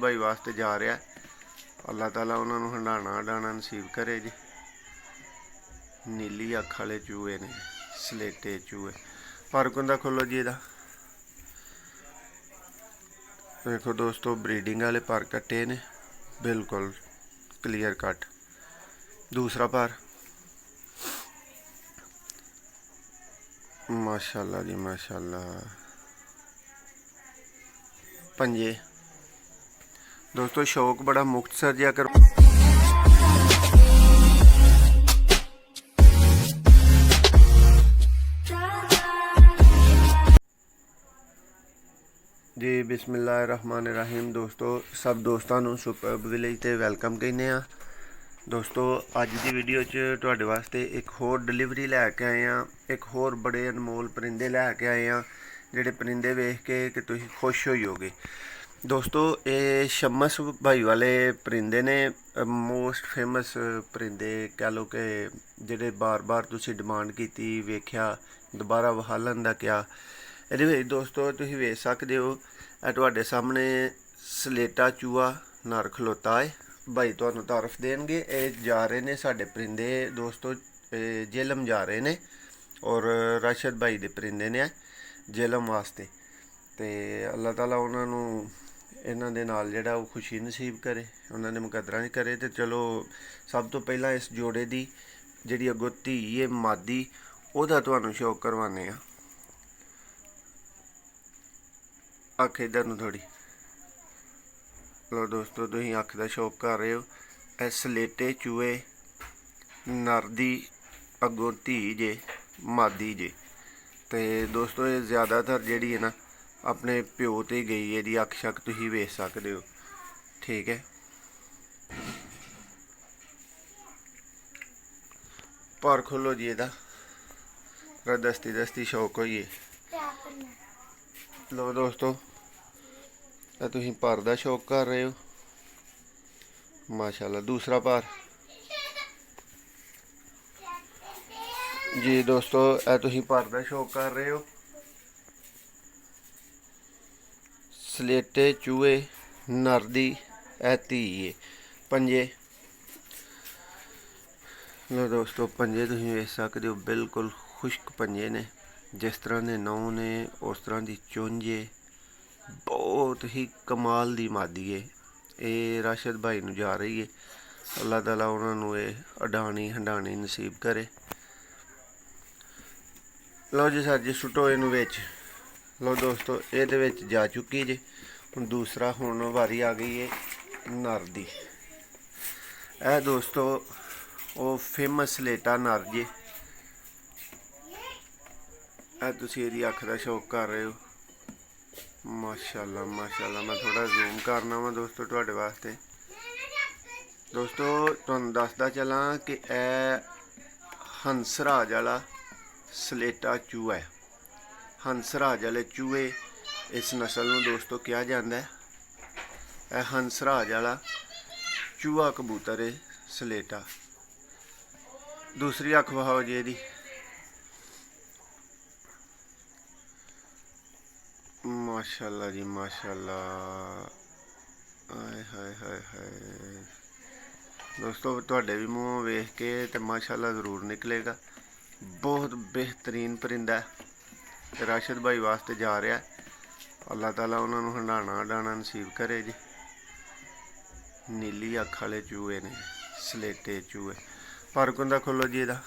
भाई वास्ते जा रहा। अल्लाह ताला उन्होंने हंडाना हंडाना नसीब करे जी। नीली अख वाले चूहे ने, सलेटे चूहे। फर्क होंदा खोलो जी एदा। देखो दोस्तों ब्रीडिंग वाले पर कट्टे ने बिल्कुल क्लीयर कट। दूसरा पर माशाल्लाह जी माशाल्लाह। पंजे दोस्तों शौक बड़ा मुख्तसर जिहा कर जी। बिस्मिल्लाहिर्रहमानिर्रहीम। दोस्तों सब दोस्तों नूं सुपरब विलेज ते वैलकम कहने आ। दोस्तों अज की वीडियो च तुहाडे वास्ते एक होर डिलीवरी लैके आए हैं। एक होर बड़े अनमोल परिंदे लैके आए हैं जिहड़े परिंदे वेख के कि तुसीं खुश होइओगे। दोस्तों ये शम्मस भाई वाले परिंदे ने, मोस्ट फेमस परिंदे कह लो कि जिहड़े बार बार तुसीं डिमांड कीती, वेख्या, दोबारा वहालन दा क्या। ਇਹਦੇ ਵਿੱਚ ਦੋਸਤੋ ਤੁਸੀਂ ਵੇਖ ਸਕਦੇ ਹੋ ਇਹ ਤੁਹਾਡੇ ਸਾਹਮਣੇ ਸਲੇਟਾ ਚੂਹਾ ਨਰ ਖਲੋਤਾ ਹੈ। ਭਾਈ ਤੁਹਾਨੂੰ ਤਾਰਫ ਦੇਣਗੇ। ਇਹ ਜਾ ਰਹੇ ਨੇ ਸਾਡੇ ਪਰਿੰਦੇ ਦੋਸਤੋ ਜੇਲਮ ਜਾ ਰਹੇ ਨੇ ਔਰ ਰਾਸ਼ਦ ਭਾਈ ਦੇ ਪਰਿੰਦੇ ਨੇ ਜੇਲਮ ਵਾਸਤੇ। ਤੇ ਅੱਲਾਹ ਤਾਲਾ ਉਹਨਾਂ ਨੂੰ ਇਹਨਾਂ ਦੇ ਨਾਲ ਜਿਹੜਾ ਉਹ ਖੁਸ਼ੀ ਨਸੀਬ ਕਰੇ, ਉਹਨਾਂ ਦੇ ਮੁਕੱਦਰਾਂ 'ਚ ਕਰੇ। ਤੇ ਚਲੋ ਸਭ ਤੋਂ ਪਹਿਲਾਂ ਇਸ ਜੋੜੇ ਦੀ ਜਿਹੜੀ ਅੱਗੋਂ ਧੀ ਹੈ ਮਾਦੀ, ਉਹਦਾ ਤੁਹਾਨੂੰ ਸ਼ੌਕ ਕਰਵਾਉਂਦੇ ਹਾਂ। अख इधर नूं थोड़ी लो दोस्तों, तुसीं अख का शौक कर रहे हो। ए सलेटे चूहे नर दी अगों धी जे मादी जे। तो दोस्तों ये ज़्यादातर जिहड़ी है ना अपने प्यो ते गई है। जी अख शक तुसीं वेख सकते हो, ठीक है। पर खोलो जी एदा दस्ती दस्ती शौक होइए। लो दोस्तों तुसीं पर दा शौक कर रहे हो माशाल्लाह। दूसरा पर जी दोस्तों तुसीं पर दा शौक कर रहे हो। सलेटे चूहे नर दी धी है। पंजे लो दोस्तों पंजे तुसीं वेख सकते हो, बिल्कुल खुश्क पंजे ने। जिस तरह के नौ ने उस तरह की चुंझ है। बहुत ही कमाल दी मादी है। ये राशद भाई नूं जा रही है। अल्लाह ताला उन्होंने ये अडानी हंडानी नसीब करे। लो जी सर जी सुटो इनू विच। लो दोस्तों ये जा चुकी जे। हुण दूसरा हुण वारी आ गई है नर दी। ए दोस्तों वो फेमस सलेटा नर जे। तुसीं इहदी अख का शौक कर रहे हो माशाल्लाह माशाल्लाह। मैं थोड़ा जूम करना वा दोस्तों तुहाडे वास्ते। दोस्तों तुहानूं दसदा चलां कि हंसराज वाला सलेटा चूहा है। हंसराज वाले चूहे इस नस्ल में दोस्तों कहा जाता है। यह हंसराज वाला चूहा कबूतर है सलेटा। दूसरी अख वहाओ जी ਇਹਦੀ माशाल्लाह जी माशाल्लाह। हाय हाय हाय हाय। दोस्तों तुहाडे भी मूँह वेख के तो माशाल्लाह ज़रूर निकलेगा। बहुत बेहतरीन परिंदा है। राशद भाई वास्ते जा रहा। अल्लाह ताला उन्होंने हंडाना हंडाना नसीब करे जी। नीली अख वाले चूहे ने, सलेटे चूहे। फर्क होंदा खोलो जी एदा।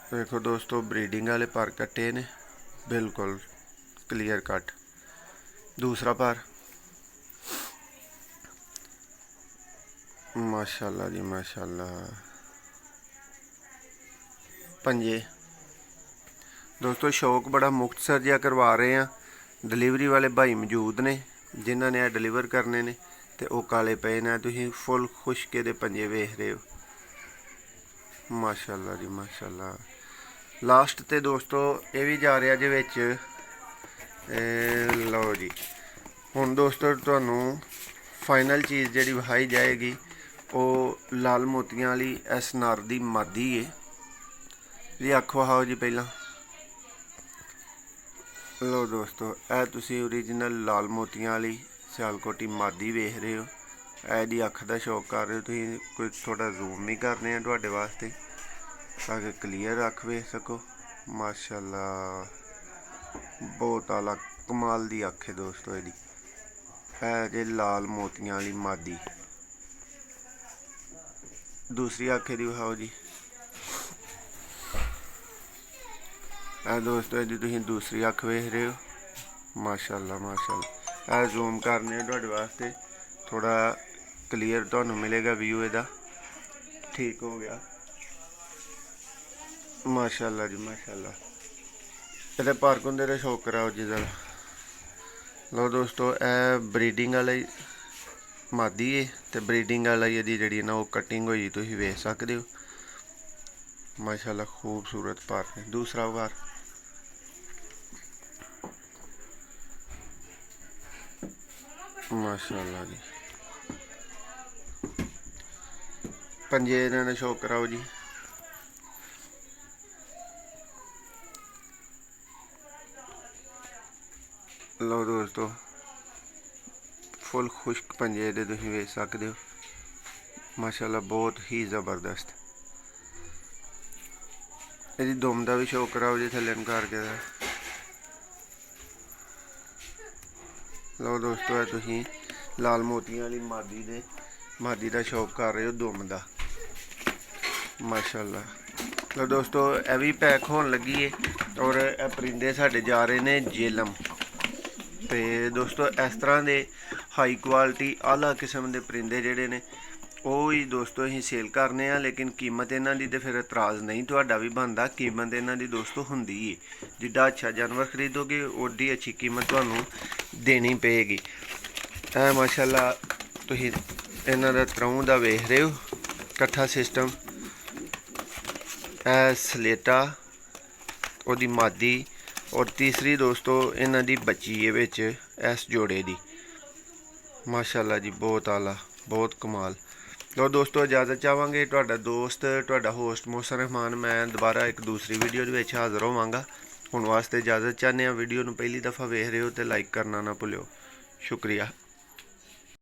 देखो दोस्तों ब्रीडिंग वाले पर कट्टे ने बिल्कुल क्लीयर कट। दूसरा पर माशाल्लाह जी माशाल्लाह। पंजे दोस्तों शौक बड़ा मुख्तसर जिहा करवा रहे हैं। डिलीवरी वाले भाई मौजूद ने जिन्हों ने डिलीवर करने ने ते वो काले पे ने। तुसीं फुल खुशके दे पंजे वेख रहे हो माशाल्लाह जी माशाल्लाह। लास्ट ते दोस्तों ये भी जा रहा जे विच। लो जी हुण दोस्तों तुहानूं फाइनल चीज़ जिहड़ी विखाई जाएगी वो लाल मोतियां वाली इस नर दी मादी है। जी अख वहाओ जी पहला लो दोस्तों ਇਹ ਤੁਸੀਂ ओरिजिनल लाल मोतियां वाली सियालकोटी मादी वेख रहे हो। ਇਹਦੀ ਅੱਖ ਦਾ ਸ਼ੌਕ ਕਰ ਰਹੇ ਹੋ ਤੁਸੀਂ। ਕੋਈ ਥੋੜਾ ਜ਼ੂਮ ਵੀ ਕਰਨੇ ਆ ਤੁਹਾਡੇ ਵਾਸਤੇ ਤਾਂ ਕਿ ਕਲੀਅਰ ਅੱਖ ਵੇਖ ਸਕੋ। ਮਾਸ਼ਾਅੱਲਾ ਬਹੁਤ ਆਲਾ ਕਮਾਲ ਦੀ ਅੱਖ ਹੈ ਦੋਸਤੋ ਇਹਦੀ। ਇਹ ਜੇ ਲਾਲ ਮੋਤੀਆਂ ਵਾਲੀ ਮਾਦੀ। दूसरी अख दी विखाओ जी। दोस्तों जी तुसीं दूसरी अख वेख रहे हो। माशाअल्लाह माशाअल्लाह। जूम करने तुहाडे वास्ते थोड़ा क्लीयर तुहानूं मिलेगा व्यू इहदा। ठीक हो गया माशाअल्लाह जी माशाअल्लाह। इहदे पारकुंदे दा शौक कराओ जी जरा। लो दोस्तों यह ब्रीडिंग वाले मादी है तो ब्रीडिंग वाला यदि जी ना वो कटिंग हुई तुम वेख सकते हो। माशाअल्लाह खूबसूरत पार है। दूसरा वार माशाअल्लाह जी। पंजे ने शौक कराओ जी। लो दोस्तों फुल खुश्क पंजे दे तुसीं वेख सकते हो। माशाअल्लाह बहुत ही ज़बरदस्त। इसकी दुम का भी शौक कराओ जी थले करके। लो दोस्तों तुसीं लाल मोतियां वाली मादी का शौक कर रहे हो दुम का। माशाअल्लाह। लो दोस्तों यह भी पैक होने लगी है और यह परिंदे साढ़े जा रहे हैं जेलम। तो दोस्तों इस तरह के हाई क्वालिटी आला किस्म के परिंदे जोड़े ने वो ही दोस्तों असीं सेल करने आ। लेकिन कीमत इन्हां दी ते फिर इतराज़ नहीं तुहाडा भी बनदा। कीमत इन्हां दी दोस्तों हुंदी है। जिड्डा अच्छा जानवर खरीदोगे उड्डी अच्छी कीमत तुहानूं देनी पेगी। माशाअल्लाह तुसीं इन्हां दा त्रऊं दा वेख रहे हो कट्ठा सिस्टम। सलेटा ओदी मादी और तीसरी दोस्तों इन्हां दी बच्ची है विच इस जोड़े दी। माशाअल्लाह जी बहुत आला बहुत कमाल। तो दोस्तों इजाज़त चाहांगे तुहाडा दोस्त तुहाडा होस्ट मोहसन रहमान। मैं दोबारा एक दूसरी वीडियो दे विच हाज़र होवांगा। हुण वास्ते इजाज़त चाहते हैं। वीडियो नूं पहली दफ़ा वेख रहे हो तो लाइक करना ना भुल्लिओ। शुक्रिया।